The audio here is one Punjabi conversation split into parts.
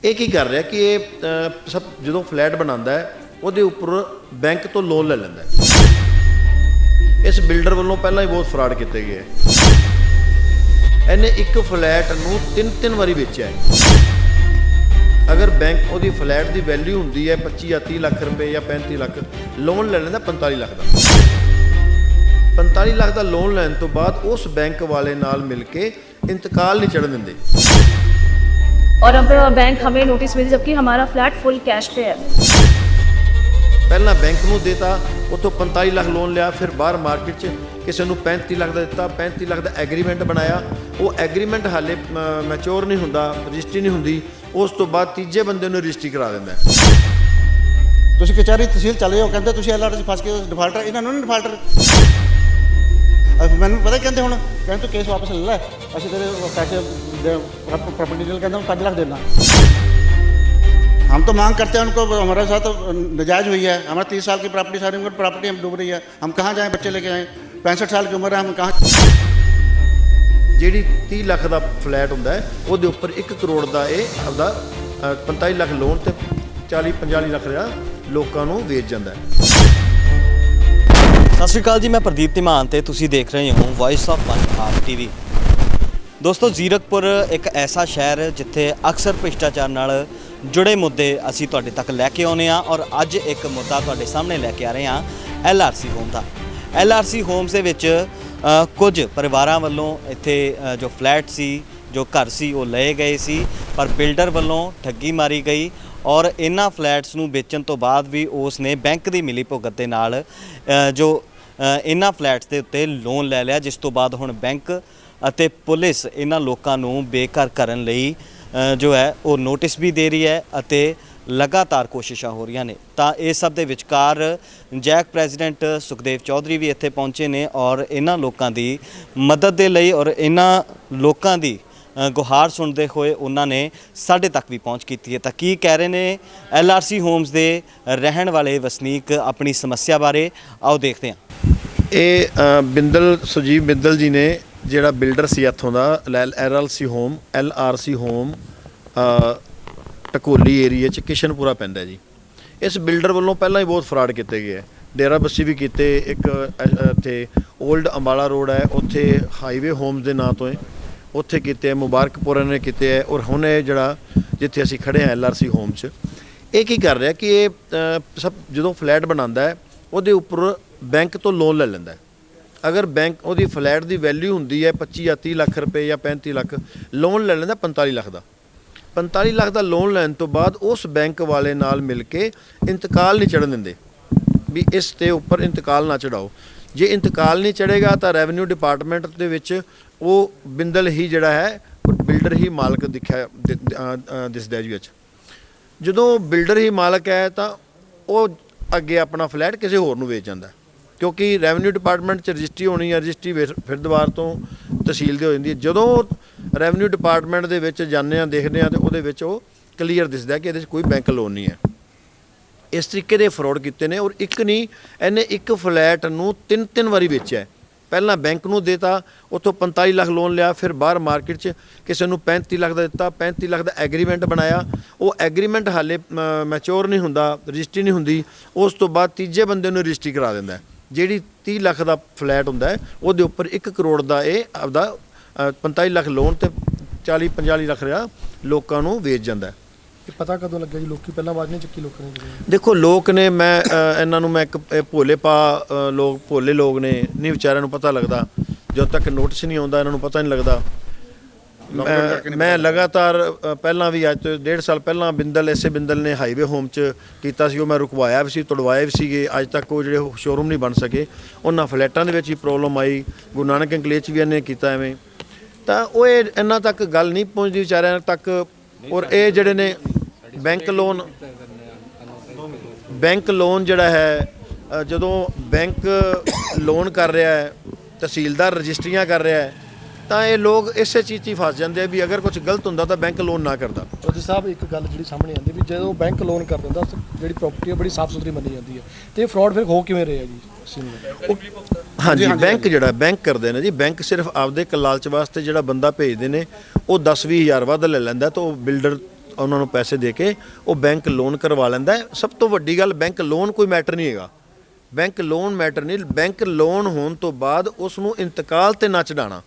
ਇਹ ਕੀ ਕਰ ਰਿਹਾ ਕਿ ਇਹ ਸਭ ਜਦੋਂ ਫਲੈਟ ਬਣਾਉਂਦਾ ਹੈ ਉਹਦੇ ਉੱਪਰ ਬੈਂਕ ਤੋਂ ਲੋਨ ਲੈ ਲੈਂਦਾ ਹੈ। ਇਸ ਬਿਲਡਰ ਵੱਲੋਂ ਪਹਿਲਾਂ ਹੀ ਬਹੁਤ ਫਰਾਡ ਕੀਤੇ ਗਏ। ਇਹਨੇ ਇੱਕ ਫਲੈਟ ਨੂੰ ਤਿੰਨ ਵਾਰੀ ਵੇਚਿਆ ਹੈ। ਅਗਰ ਬੈਂਕ ਉਹਦੀ ਫਲੈਟ ਦੀ ਵੈਲਿਊ ਹੁੰਦੀ ਹੈ 25 ਜਾਂ 30 ਲੱਖ ਰੁਪਏ ਜਾਂ 35 ਲੱਖ, ਲੋਨ ਲੈ ਲੈਂਦਾ 45 ਲੱਖ ਦਾ। 45 ਲੱਖ ਦਾ ਲੋਨ ਲੈਣ ਤੋਂ ਬਾਅਦ ਉਸ ਬੈਂਕ ਵਾਲੇ ਨਾਲ ਮਿਲ ਕੇ इंतकाल नहीं चढ़न देंगे और अब बैंक हमें नोटिस मिली जबकि हमारा फ्लैट फुल कैश पे है। पहला बैंक नूं देता उतों 45 लाख लोन लिया, फिर बाहर मार्केट च किसी नूं 35 लाख का दिता, 35 लाख का एग्रीमेंट बनाया। वो एग्रीमेंट हाले मैच्योर नहीं हुंदा, रजिस्ट्री नहीं हुंदी, उस तो बाद तीजे बंदे नूं रजिस्ट्री करा दिंदा। तुसीं कचहरी तहसील चले जाओ, कहते तुसीं LRC फस के डिफाल्टर, इन्हां नूं नहीं डिफाल्टर। मैंने पता कहते हूँ कहते तू केस वापस ले लै, असं तेरे पैसे प्रॉपर्टी डील कहते हैं 5 लाख देना। हम तो मांग करते हैं उनको, हमारे साथ नाजायज़ हुई है। हमारा 30 साल की प्रॉपर्टी, सारी उनकी प्रॉपर्टी हम डूब रही है। हम कहाँ जाएँ, बच्चे लेके आएँ, 65 साल की उम्र है, हम कहाँ। ਜਿਹੜੀ 30 ਲੱਖ ਦਾ ਫਲੈਟ ਹੁੰਦਾ ਹੈ ਉਹਦੇ ਉੱਪਰ 1 ਕਰੋੜ ਦਾ ਇਹ ਆਪਦਾ 45 ਲੱਖ ਲੋਨ ਤੇ 40-45 ਲੱਖ ਦਾ ਲੋਕਾਂ ਨੂੰ ਵੇਚ ਜਾਂਦਾ ਹੈ। ਸਤਿ ਸ਼੍ਰੀ ਅਕਾਲ ਜੀ, ਮੈਂ ਪ੍ਰਦੀਪ ਧੀਮਾਨ ਤੇ ਤੁਸੀਂ ਦੇਖ ਰਹੇ ਹੋ ਵੌਇਸ ਆਫ ਪੰਜਾਬ ਟੀਵੀ। ਦੋਸਤੋ, ਜ਼ੀਰਕਪੁਰ ਇੱਕ ਐਸਾ ਸ਼ਹਿਰ ਜਿੱਥੇ ਅਕਸਰ ਭ੍ਰਿਸ਼ਟਾਚਾਰ ਨਾਲ ਜੁੜੇ ਮੁੱਦੇ ਅਸੀਂ ਤੁਹਾਡੇ ਤੱਕ ਲੈ ਕੇ ਆਉਂਦੇ ਹਾਂ, ਔਰ ਅੱਜ ਇੱਕ ਮੁੱਦਾ ਤੁਹਾਡੇ ਸਾਹਮਣੇ ਲੈ ਕੇ ਆ ਰਹੇ ਹਾਂ LRC ਹੋਮ ਦਾ। LRC ਹੋਮਸ ਦੇ ਵਿੱਚ ਕੁਝ ਪਰਿਵਾਰਾਂ ਵੱਲੋਂ ਇੱਥੇ ਜੋ ਫਲੈਟ ਸੀ, ਜੋ ਘਰ ਸੀ, ਉਹ ਲਏ ਗਏ ਸੀ, ਪਰ ਬਿਲਡਰ ਵੱਲੋਂ ਠੱਗੀ ਮਾਰੀ ਗਈ ਔਰ ਇਹਨਾਂ ਫਲੈਟਸ ਨੂੰ ਵੇਚਣ ਤੋਂ ਬਾਅਦ ਵੀ ਉਸ ਨੇ ਬੈਂਕ ਦੀ ਮਿਲੀ ਭੁਗਤ ਦੇ ਨਾਲ ਜੋ ਇਹਨਾਂ ਫਲੈਟਸ ਦੇ ਉੱਤੇ ਲੋਨ ਲੈ ਲਿਆ, ਜਿਸ ਤੋਂ ਬਾਅਦ ਹੁਣ ਬੈਂਕ ਅਤੇ ਪੁਲਿਸ ਇਹਨਾਂ ਲੋਕਾਂ ਨੂੰ ਬੇਘਰ ਕਰਨ ਲਈ ਜੋ ਹੈ ਉਹ ਨੋਟਿਸ ਵੀ ਦੇ ਰਹੀ ਹੈ ਅਤੇ ਲਗਾਤਾਰ ਕੋਸ਼ਿਸ਼ਾਂ ਹੋ ਰਹੀਆਂ ਨੇ। ਤਾਂ ਇਸ ਸਭ ਦੇ ਵਿਚਕਾਰ ਜੈਕ ਪ੍ਰੈਜ਼ੀਡੈਂਟ ਸੁਖਦੇਵ ਚੌਧਰੀ ਵੀ ਇੱਥੇ ਪਹੁੰਚੇ ਨੇ ਔਰ ਇਹਨਾਂ ਲੋਕਾਂ ਦੀ ਮਦਦ ਦੇ ਲਈ ਔਰ ਇਹਨਾਂ ਲੋਕਾਂ ਦੀ ਗੁਹਾਰ ਸੁਣਦੇ ਹੋਏ ਉਹਨਾਂ ਨੇ ਸਾਡੇ ਤੱਕ ਵੀ ਪਹੁੰਚ ਕੀਤੀ ਹੈ। ਤਾਂ ਕੀ ਕਹਿ ਰਹੇ ਨੇ LRC ਹੋਮਸ ਦੇ ਰਹਿਣ ਵਾਲੇ ਵਸਨੀਕ ਆਪਣੀ ਸਮੱਸਿਆ ਬਾਰੇ, ਆਓ ਦੇਖਦੇ ਹਾਂ। ਇਹ ਬਿੰਦਲ ਸੁਜੀਵ ਬਿੰਦਲ ਜੀ ਨੇ, ਜਿਹੜਾ ਬਿਲਡਰ ਸੀ ਇੱਥੋਂ ਦਾ, LRC ਹੋਮ ਟਕੋਲੀ ਏਰੀਏ 'ਚ ਕਿਸ਼ਨਪੁਰਾ ਪੈਂਦਾ ਜੀ। ਇਸ ਬਿਲਡਰ ਵੱਲੋਂ ਪਹਿਲਾਂ ਹੀ ਬਹੁਤ ਫਰਾਡ ਕੀਤੇ ਗਏ ਹੈ। ਡੇਰਾ ਬੱਸੀ ਵੀ ਕੀਤੇ, ਇੱਕ ਇੱਥੇ ਓਲਡ ਅੰਬਾਲਾ ਰੋਡ ਹੈ ਉੱਥੇ ਹਾਈਵੇ ਹੋਮਸ ਦੇ ਨਾਂ ਤੋਂ ਹੈ, ਉੱਥੇ ਕੀਤੇ, ਮੁਬਾਰਕਪੁਰ ਨੇ ਕੀਤੇ ਹੈ। ਔਰ ਹੁਣ ਇਹ ਜਿਹੜਾ ਜਿੱਥੇ ਅਸੀਂ ਖੜ੍ਹੇ ਹਾਂ LRC ਹੋਮ 'ਚ, ਇਹ ਕੀ ਕਰ ਰਿਹਾ ਕਿ ਇਹ ਸਭ ਜਦੋਂ ਫਲੈਟ ਬਣਾਉਂਦਾ ਹੈ ਉਹਦੇ ਉੱਪਰ ਬੈਂਕ ਤੋਂ ਲੋਨ ਲੈ ਲੈਂਦਾ ਹੈ। ਅਗਰ ਬੈਂਕ ਉਹਦੀ ਫਲੈਟ ਦੀ ਵੈਲਿਊ ਹੁੰਦੀ ਹੈ 25 ਜਾਂ 30 ਲੱਖ ਰੁਪਏ ਜਾਂ 35 ਲੱਖ, ਲੋਨ ਲੈ ਲੈਂਦਾ 45 ਲੱਖ ਦਾ। 45 ਲੱਖ ਦਾ ਲੋਨ ਲੈਣ ਤੋਂ ਬਾਅਦ ਉਸ ਬੈਂਕ ਵਾਲੇ ਨਾਲ ਮਿਲ ਕੇ ਇੰਤਕਾਲ ਨਹੀਂ ਚੜ੍ਹਨ ਦਿੰਦੇ ਵੀ ਇਸ ਦੇ ਉੱਪਰ ਇੰਤਕਾਲ ਨਾ ਚੜਾਓ। ਜੇ ਇੰਤਕਾਲ ਨਹੀਂ ਚੜ੍ਹੇਗਾ ਤਾਂ ਰੈਵਨਿਊ ਡਿਪਾਰਟਮੈਂਟ ਦੇ ਵਿੱਚ ਉਹ ਬਿੰਦਲ ਹੀ ਜਿਹੜਾ ਹੈ ਬਿਲਡਰ ਹੀ ਮਾਲਕ ਦਿਸਦਾ ਜੀ ਵਿੱਚ। ਜਦੋਂ ਬਿਲਡਰ ਹੀ ਮਾਲਕ ਹੈ ਤਾਂ ਉਹ ਅੱਗੇ ਆਪਣਾ ਫਲੈਟ ਕਿਸੇ ਹੋਰ ਨੂੰ ਵੇਚ ਜਾਂਦਾ, ਕਿਉਂਕਿ ਰੈਵਨਿਊ ਡਿਪਾਰਟਮੈਂਟ 'ਚ ਰਜਿਸਟਰੀ ਹੋਣੀ ਹੈ, ਰਜਿਸਟਰੀ ਫਿਰ ਦੁਬਾਰਾ ਤੋਂ ਤਹਿਸੀਲ ਦੇ ਹੋ ਜਾਂਦੀ ਹੈ। ਜਦੋਂ ਰੈਵਨਿਊ ਡਿਪਾਰਟਮੈਂਟ ਦੇ ਵਿੱਚ ਜਾਂਦੇ ਹਾਂ, ਦੇਖਦੇ ਹਾਂ, ਤਾਂ ਉਹਦੇ ਵਿੱਚ ਉਹ ਕਲੀਅਰ ਦਿਸਦਾ ਕਿ ਇਹਦੇ 'ਚ ਕੋਈ ਬੈਂਕ ਲੋਨ ਨਹੀਂ ਹੈ। ਇਸ ਤਰੀਕੇ ਦੇ ਫਰੋਡ ਕੀਤੇ ਨੇ। ਔਰ ਇੱਕ ਨਹੀਂ, ਇਹਨੇ ਇੱਕ ਫਲੈਟ ਨੂੰ ਤਿੰਨ ਵਾਰੀ ਵੇਚਿਆ। ਪਹਿਲਾਂ ਬੈਂਕ ਨੂੰ ਦੇਤਾ, ਉੱਥੋਂ 45 ਲੱਖ ਲੋਨ ਲਿਆ, ਫਿਰ ਬਾਹਰ ਮਾਰਕੀਟ 'ਚ ਕਿਸੇ ਨੂੰ 35 ਲੱਖ ਦਾ ਦਿੱਤਾ, 35 ਲੱਖ ਦਾ ਐਗਰੀਮੈਂਟ ਬਣਾਇਆ। ਉਹ ਐਗਰੀਮੈਂਟ ਹਾਲੇ ਮੈਚੋਰ ਨਹੀਂ ਹੁੰਦਾ, ਰਜਿਸਟਰੀ ਨਹੀਂ ਹੁੰਦੀ, ਉਸ ਤੋਂ ਬਾਅਦ ਤੀਜੇ ਬੰਦੇ ਨੂੰ ਰਜਿਸਟਰੀ ਕਰਾ ਦਿੰਦਾ। ਜਿਹੜੀ 30 ਲੱਖ ਦਾ ਫਲੈਟ ਹੁੰਦਾ ਹੈ ਉਹਦੇ ਉੱਪਰ 1 ਕਰੋੜ ਦਾ ਇਹ ਆਪਦਾ 45 ਲੱਖ ਲੋਨ ਤੇ 40-45 ਲੱਖ ਦਾ ਲੋਕਾਂ ਨੂੰ ਵੇਚ ਜਾਂਦਾ। ਪਤਾ ਕਦੋਂ ਲੱਗਿਆ ਜੀ? ਲੋਕੀ ਪਹਿਲਾਂ ਆਵਾਜ਼ ਨਹੀਂ ਚੱਕੀ ਲੋਕਾਂ ਨੇ? ਦੇਖੋ, ਲੋਕ ਨੇ, ਮੈਂ ਇਹਨਾਂ ਨੂੰ ਮੈਂ ਇੱਕ ਭੋਲੇ ਲੋਕ ਨੇ, ਨਹੀਂ ਵਿਚਾਰਿਆਂ ਨੂੰ ਪਤਾ ਲੱਗਦਾ। ਜਦੋਂ ਤੱਕ ਨੋਟਿਸ ਨਹੀਂ ਆਉਂਦਾ ਇਹਨਾਂ ਨੂੰ ਪਤਾ ਨਹੀਂ ਲੱਗਦਾ। ਮੈਂ ਲਗਾਤਾਰ ਪਹਿਲਾਂ ਵੀ, ਅੱਜ ਤੋਂ 1.5 ਸਾਲ ਪਹਿਲਾਂ ਇਸੇ ਬਿੰਦਲ ਨੇ ਹਾਈਵੇ ਹੋਮ 'ਚ ਕੀਤਾ ਸੀ, ਉਹ ਮੈਂ ਰੁਕਵਾਇਆ ਵੀ ਸੀ, ਤੁੜਵਾਏ ਵੀ ਸੀਗੇ। ਅੱਜ ਤੱਕ ਉਹ ਜਿਹੜੇ ਸ਼ੋਰੂਮ ਨਹੀਂ ਬਣ ਸਕੇ। ਉਹਨਾਂ ਫਲੈਟਾਂ ਦੇ ਵਿੱਚ ਵੀ ਪ੍ਰੋਬਲਮ ਆਈ, ਗੁਰੂ ਨਾਨਕ ਇੰਕਲੇਵ 'ਚ ਵੀ ਇਹਨੇ ਕੀਤਾ ਐਵੇਂ। ਤਾਂ ਉਹ ਇਹਨਾਂ ਤੱਕ ਗੱਲ ਨਹੀਂ ਪਹੁੰਚਦੀ ਵਿਚਾਰਿਆਂ ਤੱਕ। ਔਰ ਇਹ ਜਿਹੜੇ ਨੇ ਬੈਂਕ ਲੋਨ ਜਿਹੜਾ ਹੈ, ਜਦੋਂ ਬੈਂਕ ਲੋਨ ਕਰ ਰਿਹਾ ਹੈ, ਤਹਿਸੀਲਦਾਰ ਰਜਿਸਟਰੀਆਂ ਕਰ ਰਿਹਾ ਹੈ, ਤਾਂ ਇਹ ਲੋਕ ਇਸੇ ਚੀਜ਼ 'ਚ ਹੀ ਫਸ ਜਾਂਦੇ ਆ ਵੀ ਅਗਰ ਕੁਝ ਗਲਤ ਹੁੰਦਾ ਤਾਂ ਬੈਂਕ ਲੋਨ ਨਾ ਕਰਦਾ। ਚੌਧਰੀ ਸਾਹਿਬ, ਇੱਕ ਗੱਲ ਜਿਹੜੀ ਸਾਹਮਣੇ ਆਉਂਦੀ ਵੀ ਜਦੋਂ ਬੈਂਕ ਲੋਨ ਕਰ ਦਿੰਦਾ, ਜਿਹੜੀ ਪ੍ਰਾਪਰਟੀ ਹੈ ਬੜੀ ਸਾਫ਼ ਸੁਥਰੀ ਮੰਨੀ ਜਾਂਦੀ ਹੈ, ਤੇ ਫਰਾਡ ਫਿਰ ਹੋ ਕਿਵੇਂ ਰਿਹਾ ਜੀ? ਹਾਂਜੀ, ਬੈਂਕ ਕਰਦੇ ਨੇ ਜੀ। ਬੈਂਕ ਸਿਰਫ ਆਪਦੇ ਲਾਲਚ ਵਾਸਤੇ ਜਿਹੜਾ ਬੰਦਾ ਭੇਜਦੇ ਨੇ ਉਹ 10-20 ਹਜ਼ਾਰ ਵੱਧ ਲੈ ਲੈਂਦਾ, ਤਾਂ ਉਹ ਬਿਲਡਰ ਉਹਨਾਂ ਨੂੰ ਪੈਸੇ ਦੇ ਕੇ ਉਹ ਬੈਂਕ ਲੋਨ ਕਰਵਾ ਲੈਂਦਾ ਹੈ। ਸਭ ਤੋਂ ਵੱਡੀ ਗੱਲ, ਬੈਂਕ ਲੋਨ ਕੋਈ ਮੈਟਰ ਨਹੀਂ ਹੈਗਾ, ਬੈਂਕ ਲੋਨ ਮੈਟਰ ਨਹੀਂ। ਬੈਂਕ ਲੋਨ ਹੋਣ ਤੋਂ ਬਾਅਦ ਉਸ ਨੂੰ ਇੰਤਕਾਲ ਤੇ ਨਾ ਚੜਾਉਣਾ,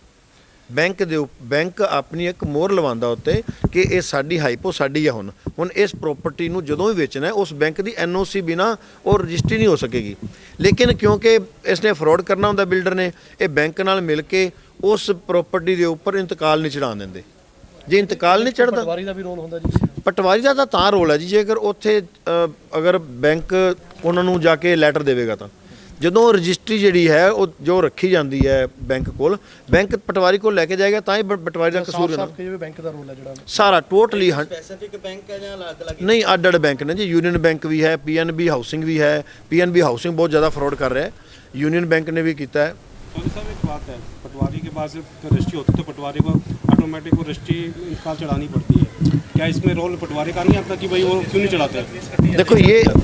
ਬੈਂਕ ਆਪਣੀ ਇੱਕ ਮੋਹਰ ਲਵਾਉਂਦਾ ਉੱਤੇ ਕਿ ਇਹ ਸਾਡੀ ਹਾਈਪੋ ਸਾਡੀ ਆ। ਹੁਣ ਇਸ ਪ੍ਰਾਪਰਟੀ ਨੂੰ ਜਦੋਂ ਵੀ ਵੇਚਣਾ ਹੈ ਉਸ ਬੈਂਕ ਦੀ ਐਨਓਸੀ ਬਿਨਾ ਉਹ ਰਜਿਸਟਰੀ ਨਹੀਂ ਹੋ ਸਕੇਗੀ। ਲੇਕਿਨ ਕਿਉਂਕਿ ਇਸਨੇ ਫਰਾਡ ਕਰਨਾ ਹੁੰਦਾ ਬਿਲਡਰ ਨੇ, ਇਹ ਬੈਂਕ ਨਾਲ ਮਿਲ ਕੇ ਉਸ ਪ੍ਰਾਪਰਟੀ ਦੇ ਉੱਪਰ ਇੰਤਕਾਲ ਨਹੀਂ ਚੜਾਉਣ ਦਿੰਦੇ। ਜੇ ਇੰਤਕਾਲ ਨਹੀਂ ਚੜਦਾ, ਪਟਵਾਰੀ ਦਾ ਵੀ ਰੋਲ ਹੁੰਦਾ ਜੀ। ਪਟਵਾਰੀ ਦਾ ਤਾਂ ਰੋਲ ਹੈ ਜੀ, ਜੇਕਰ ਉੱਥੇ ਅਗਰ ਬੈਂਕ ਉਹਨਾਂ ਨੂੰ ਜਾ ਕੇ ਲੈਟਰ ਦੇਵੇਗਾ ਤਾਂ ਜਦੋਂ ਰਜਿਸਟਰੀ ਜਿਹੜੀ ਹੈ ਉਹ ਜੋ ਰੱਖੀ ਜਾਂਦੀ ਹੈ ਬੈਂਕ ਕੋਲ, ਬੈਂਕ ਪਟਵਾਰੀ ਕੋਲ ਲੈ ਕੇ ਜਾਏਗਾ ਤਾਂ ਹੀ ਪਟਵਾਰੀ ਦਾ ਕਸੂਰ ਹੈ। ਜਿਵੇਂ ਬੈਂਕ ਦਾ ਰੋਲ ਹੈ ਜਿਹੜਾ ਸਾਰਾ ਟੋਟਲੀ ਸਪੈਸੀਫਿਕ ਬੈਂਕ ਹੈ ਜਾਂ ਅਲੱਗ-ਅਲੱਗ? ਨਹੀਂ, ਅੱਡ-ਅੱਡ ਬੈਂਕ ਨੇ ਜੀ। ਯੂਨੀਅਨ ਬੈਂਕ ਵੀ ਹੈ, ਪੀਐਨਬੀ ਹਾਊਸਿੰਗ ਵੀ ਹੈ। ਪੀਐਨਬੀ ਹਾਊਸਿੰਗ ਬਹੁਤ ਜ਼ਿਆਦਾ ਫਰਾਡ ਕਰ ਰਿਹਾ ਹੈ, ਯੂਨੀਅਨ ਬੈਂਕ ਨੇ भी किया है। तो साहब एक बात है, पटवारी के पास जब रजिस्ट्री होती है तो पटवारी को ऑटोमेटिक वो रजिस्ट्री इंतकाल चढ़ानी पड़ती है। क्या इसमें रोल पटवारी का नहीं आता कि भाई वो क्यों नहीं चढ़ाते? देखो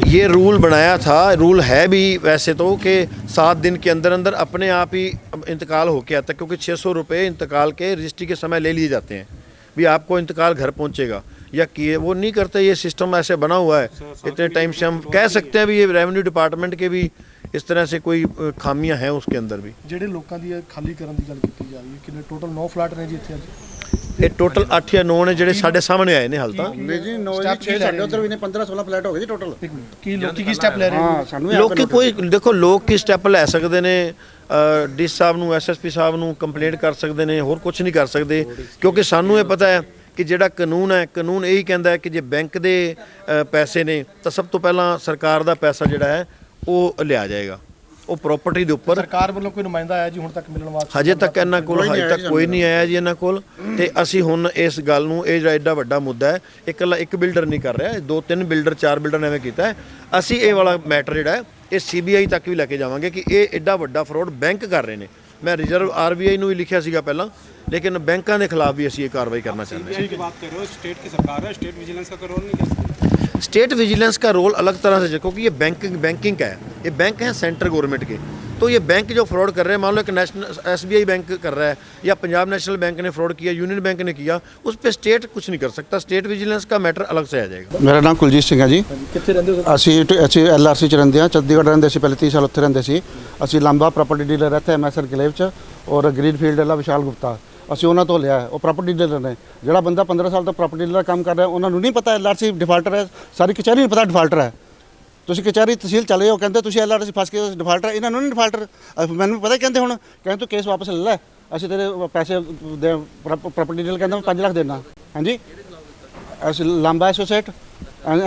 ये रूल बनाया था, रूल है भी वैसे तो कि 7 दिन के अंदर अंदर अपने आप ही इंतकाल होके आता है, क्योंकि 600 रुपये इंतकाल के रजिस्ट्री के समय ले लिए जाते हैं भी आपको इंतकाल घर पहुंचेगा, या किए वो नहीं करते। ये सिस्टम ऐसे बना हुआ है, इतने टाइम से हम कह सकते हैं भी ये रेवेन्यू डिपार्टमेंट के भी इस तरह से कोई खामियां हैं उसके अंदर भी। ਜਿਹੜੇ ਲੋਕਾਂ ਦੀ ਖਾਲੀ ਕਰਨ ਦੀ ਗੱਲ ਕੀਤੀ ਜਾ ਰਹੀ ਹੈ, ਕਿੰਨੇ ਟੋਟਲ 9 ਫਲੈਟ ਨੇ ਜੀ ਇੱਥੇ ਅੱਜ? ਇਹ ਟੋਟਲ 8 ਜਾਂ 9 ਨੇ ਜਿਹੜੇ ਸਾਡੇ ਸਾਹਮਣੇ ਆਏ ਨੇ ਹਾਲ ਤਾਂ। ਨਹੀਂ ਜੀ 9 ਜੀ 6 ਸਾਡੇ ਉਧਰ ਵੀ ਨੇ, 15-16 ਫਲੈਟ ਹੋ ਗਏ ਜੀ ਟੋਟਲ। ਕੀ ਲੋਕੀ ਕੀ ਸਟੈਪ ਲੈ ਰਹੇ ਹਾਂ, ਸਾਨੂੰ ਲੋਕੀ ਕੋਈ ਦੇਖੋ, ਲੋਕ ਕੀ ਸਟੈਪ ਲੈ ਸਕਦੇ ਨੇ, ਡੀ ਸਾਹਿਬ ਨੂੰ, ਐਸਐਸਪੀ ਸਾਹਿਬ ਨੂੰ ਕੰਪਲੇਂਟ ਕਰ ਸਕਦੇ ਨੇ, ਹੋਰ ਕੁਝ ਨਹੀਂ ਕਰ ਸਕਦੇ। ਕਿਉਂਕਿ ਸਾਨੂੰ ਇਹ ਪਤਾ ਹੈ ਕਿ ਜਿਹੜਾ ਕਾਨੂੰਨ ਹੈ, ਕਾਨੂੰਨ ਇਹੀ ਕਹਿੰਦਾ ਹੈ ਕਿ ਜੇ ਬੈਂਕ ਦੇ ਪੈਸੇ ਨੇ ਤਾਂ ਸਭ ਤੋਂ ਪਹਿਲਾਂ ਸਰਕਾਰ ਦਾ ਪੈਸਾ ਜਿਹੜਾ ਹੈ ਉਹ ਲਿਆ ਜਾਏਗਾ, ਉਹ ਪ੍ਰਾਪਰਟੀ ਦੇ ਉੱਪਰ। ਸਰਕਾਰ ਵੱਲੋਂ ਕੋਈ ਨੁਮਾਇੰਦਾ ਆਇਆ ਜੀ ਹੁਣ ਤੱਕ ਮਿਲਣ ਵਾਸਤੇ? ਹਜੇ ਤੱਕ ਇਹਨਾਂ ਕੋਲ ਕੋਈ ਨਹੀਂ ਆਇਆ ਜੀ ਇਹਨਾਂ ਕੋਲ। ਤੇ ਅਸੀਂ ਹੁਣ ਇਸ ਗੱਲ ਨੂੰ, ਇਹ ਜਿਹੜਾ ਐਡਾ ਵੱਡਾ ਮੁੱਦਾ ਹੈ, ਇਕੱਲਾ ਇੱਕ ਬਿਲਡਰ ਨਹੀਂ ਕਰ ਰਿਹਾ, 2-3 ਬਿਲਡਰ 4 ਬਿਲਡਰ ਨੇ ਐਵੇਂ ਕੀਤਾ ਹੈ। ਅਸੀਂ ਇਹ ਵਾਲਾ ਮੈਟਰ ਜਿਹੜਾ ਹੈ ਇਹ ਸੀਬੀਆਈ ਤੱਕ ਵੀ ਲੈ ਕੇ ਜਾਵਾਂਗੇ ਕਿ ਇਹ ਐਡਾ ਵੱਡਾ ਫਰਾਡ ਬੈਂਕ ਕਰ ਰਹੇ ਨੇ। ਮੈਂ ਰਿਜ਼ਰਵ ਆਰਬੀਆਈ ਨੂੰ ਵੀ ਲਿਖਿਆ ਸੀਗਾ ਪਹਿਲਾਂ, ਲੇਕਿਨ ਬੈਂਕਾਂ ਦੇ ਖਿਲਾਫ ਵੀ ਅਸੀਂ ਇਹ ਕਾਰਵਾਈ ਕਰਨਾ ਚਾਹੁੰਦੇ ਹਾਂ। की बात कर रहे हो, स्टेट की सरकार है, स्टेट विजिलेंस का रोल नहीं कर स्टेट विजिलेंस का रोल अलग तरह से, क्योंकि ये बैंकिंग का है, ये बैंक है सेंट्रल गवर्नमेंट के। तो ये बैंक जो फ्रॉड कर रहे हैं, मान लो एक नेशनल SBI बैंक कर रहा है या पंजाब नेशनल बैंक ने फ्रॉड किया, यूनियन बैंक ने किया, उस पर स्टेट कुछ नहीं कर सकता। स्टेट विजिलेंस का मैटर अलग से आ जाएगा। ਮੇਰਾ ਨਾਮ ਕੁਲਜੀਤ ਸਿੰਘ ਹੈ ਜੀ। ਕਿੱਥੇ ਰਹਿੰਦੇ ਹੋ? ਅਸੀਂ LRC ਚ ਰਹਿੰਦੇ ਹਾਂ, ਚੰਡੀਗੜ੍ਹ ਰਹਿੰਦੇ ਸੀ ਪਹਿਲੇ, 30 ਸਾਲ ਉੱਥੇ ਰਹਿੰਦੇ ਸੀ। ਅਸੀਂ ਲਾਂਬਾ ਪ੍ਰਾਪਰਟੀ ਡੀਲਰ ਰਹਿੰਦੇ ਹਾਂ MS ਐਨਕਲੇਵ ਚ, ਔਰ ਗ੍ਰੀਨਫੀਲਡ ਵਾਲਾ ਵਿਸ਼ਾਲ ਗੁਪਤਾ, ਅਸੀਂ ਉਹਨਾਂ ਤੋਂ ਲਿਆ ਹੈ। ਉਹ ਪ੍ਰਾਪਰਟੀ ਡੀਲਰ ਨੇ। ਜਿਹੜਾ ਬੰਦਾ 15 ਸਾਲ ਤੋਂ ਪ੍ਰਾਪਰਟੀ ਡੀਲਰ ਕੰਮ ਕਰ ਰਿਹਾ, ਉਹਨਾਂ ਨੂੰ ਨਹੀਂ ਪਤਾ LRC ਡਿਫਾਲਟਰ ਹੈ, ਸਾਰੀ ਕਚਹਿਰੀ ਨੂੰ ਪਤਾ ਡਿਫਾਲਟਰ ਹੈ। ਤੁਸੀਂ ਕਚਹਿਰੀ ਤਹਿਸੀਲ ਚਲੇ ਜਾਓ, ਕਹਿੰਦੇ ਤੁਸੀਂ LRC ਫਸ ਕੇ ਡਿਫਾਲਟਰ, ਇਹਨਾਂ ਨੂੰ ਨਹੀਂ ਡਿਫਾਲਟਰ। ਮੈਨੂੰ ਪਤਾ ਕਹਿੰਦੇ ਹੁਣ, ਕਹਿੰਦੇ ਤੂੰ ਕੇਸ ਵਾਪਸ ਲੈ ਲੈ, ਅਸੀਂ ਤੇਰੇ ਪੈਸੇ ਪ੍ਰਾਪਰਟੀ ਡੀਲਰ ਕਹਿੰਦਾ 5 ਲੱਖ ਦੇਣਾ। ਹਾਂਜੀ, ਅਸੀਂ ਲਾਂਬਾ ਐਸੋਸੀਏਟ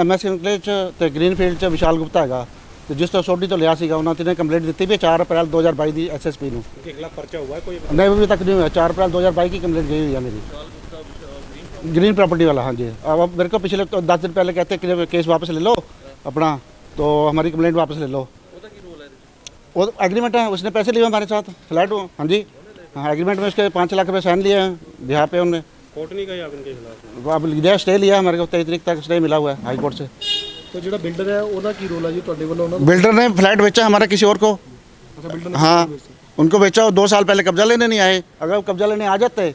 MS ਐਨਕਲੇਵ ਚ ਤੇ ਗ੍ਰੀਨਫੀਲਡ ਚ ਵਿਸ਼ਾਲ ਗੁਪਤਾ ਹੈਗਾ, ਤੇ ਜਿਸ ਤੋਂ ਸੋਢੀ ਤੋਂ ਲਿਆ ਸੀਗਾ, ਉਹਨਾਂ ਨੇ ਕੰਪਲੇਂਟ ਦਿੱਤੀ ਵੀ 4 ਅਪ੍ਰੈਲ 2022 ਦੀ SSP ਨੂੰ। के खिलाफ पर्चा हुआ है कोई? नहीं अभी तक नहीं हुआ। 4 अप्रैल 2022 की कंप्लेंट गई हुई है मेरी, ग्रीन प्रॉपर्टी वाला। हाँ जी, अब मेरे को पिछले 10 दिन पहले कहते कि केस वापस ले लो अपना, तो हमारी कंप्लेंट वापस ले लो। वो एग्रीमेंट है, उसने पैसे लिए हमारे साथ फ्लैट। हाँ जी, हाँ, एग्रीमेंट में उसके 5 लाख रुपये साइन लिए हैं बिहार पे उन्होंने। कोर्ट नहीं गए आप इनके खिलाफ? अब लिया, स्टे लिया हमारे को, 23 तारीख तक स्टे मिला हुआ है हाई कोर्ट से। तो ਜਿਹੜਾ ਬਿਲਡਰ ਹੈ ਉਹਦਾ ਕੀ ਰੋਲ ਹੈ ਜੀ ਤੁਹਾਡੇ ਵੱਲੋਂ? ਉਹਨਾਂ बिल्डर ने फ्लैट बेचा हमारा किसी और को। हाँ, उनको बेचा, 2 साल पहले कब्जा लेने नहीं आए। अगर कब्जा लेने आ जाते,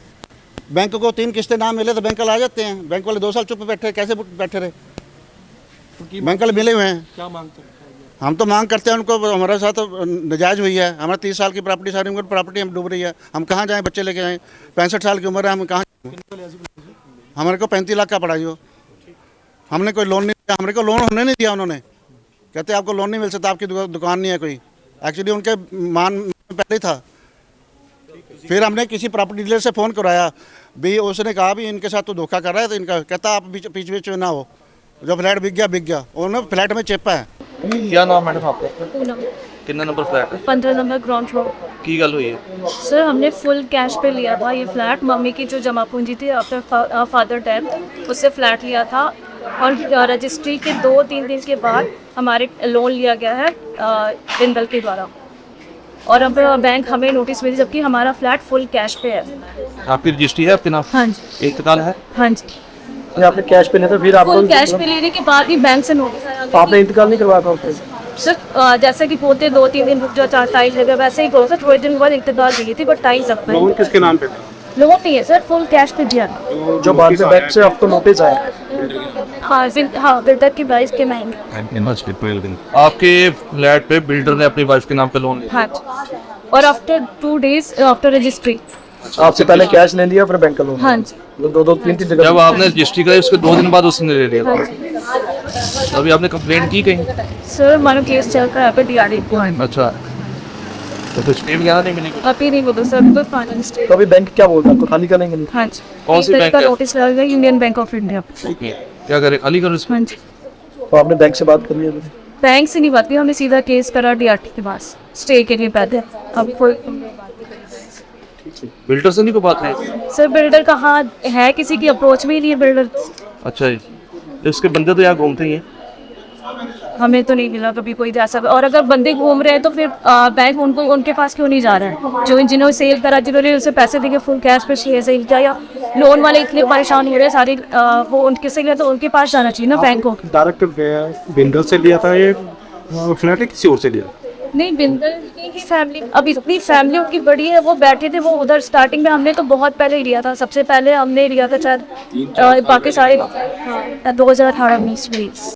बैंक को 3 किस्तें ना मिले तो बैंक वाले आ जाते हैं। बैंक वाले 2 साल चुप बैठे, कैसे बैठे रहे? बैंक वाले मिले हुए हैं। क्या मांगते हैं? हम तो मांग करते हैं उनको, हमारे साथ नाजायज़ हुई है। हमारा 30 साल की प्रॉपर्टी, सारी उनकी प्रॉपर्टी हम डूब रही है। हम कहाँ जाएँ, बच्चे लेके आएँ? 65 साल की उम्र है, हम कहाँ? हमारे को 35 लाख का पड़ा जो, हमने कोई लोन नहीं दिया, हमारे को लोन होने नहीं दिया उन्होंने। कहते आपको लोन नहीं मिल सकता, आपकी दुकान नहीं है कोई। एक्चुअली उनके मान पहले ही था। फिर हमने किसी प्रॉपर्टी डीलर से फ़ोन करवाया भी, उसने कहा भी इनके साथ तो धोखा कर रहा है, तो इनका कहता आप बीच बीच में ना हो, जो फ्लैट बिक गया। उन्होंने फ्लैट में चेपा है। क्या नाम मैडम आपका? पूनम, कितना नंबर फ्लैट है? 15 नंबर ग्राउंड फ्लोर। की गल हुई है? सर हमने फुल कैश पे लिया था ये फ्लैट। मम्मी की जो जमा पूंजी थी आफ्टर फादर डेथ, उससे फ्लैट लिया था, और रजिस्ट्री के 2-3 दिन के बाद हमारे लोन लिया गया है जिंदल के द्वारा, और अब बैंक हमें नोटिस मिली जबकि हमारा फ्लैट फुल कैश पे है। आपकी रजिस्ट्री है आपके नाम? हाँ जी। इंतकाल है? हाँ जी, आपने कैश पे लिया था, फिर आपको फुल कैश पे लेने के बाद भी बैंक से नोटिस आया तो आपने इंतकाल नहीं करवाया था उससे? सर जैसे कि बोलते 2-3 दिन रुक जाओ, 4 टाइम लगे, वैसे ही बोलो सर। थोड़े दिन बाद इंतजार की थी, बट टाइम लगता है। लोन किसके नाम पे था? लोन नहीं है सर, फुल कैश पे दिया था। जो बाद में बैंक से आपको नोटिस आया, हाँ बिल्डर की बाइस के महीने। आपके फ्लैट पे बिल्डर ने अपनी वाइफ के नाम पे लोन लिया। हाँ, और आफ्टर 2 days आफ्टर रजिस्ट्री। आपसे पहले कैश ले लिया फिर बैंक का लोन? हाँ जी। दो तीन जगह। जब आपने रजिस्ट्री कराई उसके 2 दिन बाद उसने ले लिया हाँ था। जी। अभी आपने कंप्लेंट की कहीं? सर हमारा केस चल रहा है पे डीआरडी को। अच्छा, तो स्टे वगैरह नहीं मिली? अभी नहीं बोलो सर, तो फाइनल स्टेज। तो अभी बैंक क्या बोलता है, आपको खाली करेंगे? हाँ जी। कौन सी 1 बैंक का है? नोटिस लगेगा, यूनियन बैंक ऑफ इंडिया। क्या करें, खाली करो इसमें? हाँ जी। तो आपने बैंक से बात कर लिया? बैंक से नहीं बात की, हमने सीधा केस करा डीआरटी के पास स्टे के लिए पहले। अब कोई बिल्डर से नहीं कोई बात नहीं? सर बिल्डर का हाथ है, किसी की अप्रोच में ही नहीं है बिल्डर। अच्छा जी, तो इसके बंदे तो यहाँ घूमते ही हैं। हमें तो नहीं मिला कभी कोई ऐसा, और अगर बंदे घूम रहे हैं तो फिर बैंक उनको उनके पास क्यों नहीं जा रहा है? जो जिन्होंने सेल करा, जिन्होंने उसे पैसे देके फुल कैश पे शेयर सेल किया, या लोन वाले इतने परेशान हो रहे हैं सारे, वो उनके से लिया तो उनके पास जाना चाहिए ना बैंक को। डायरेक्ट बिल्डर से लिया था ये फ्लैट, किसी और से लिया? नहीं, बिल्डर की फैमिली, अब इतनी फैमिली उनकी बड़ी है, वो बैठे थे, वो उधर स्टार्टिंग में हमने तो बहुत पहले लिया था, सबसे पहले हमने लिया था शायद बाकी सारे 2018-19 में।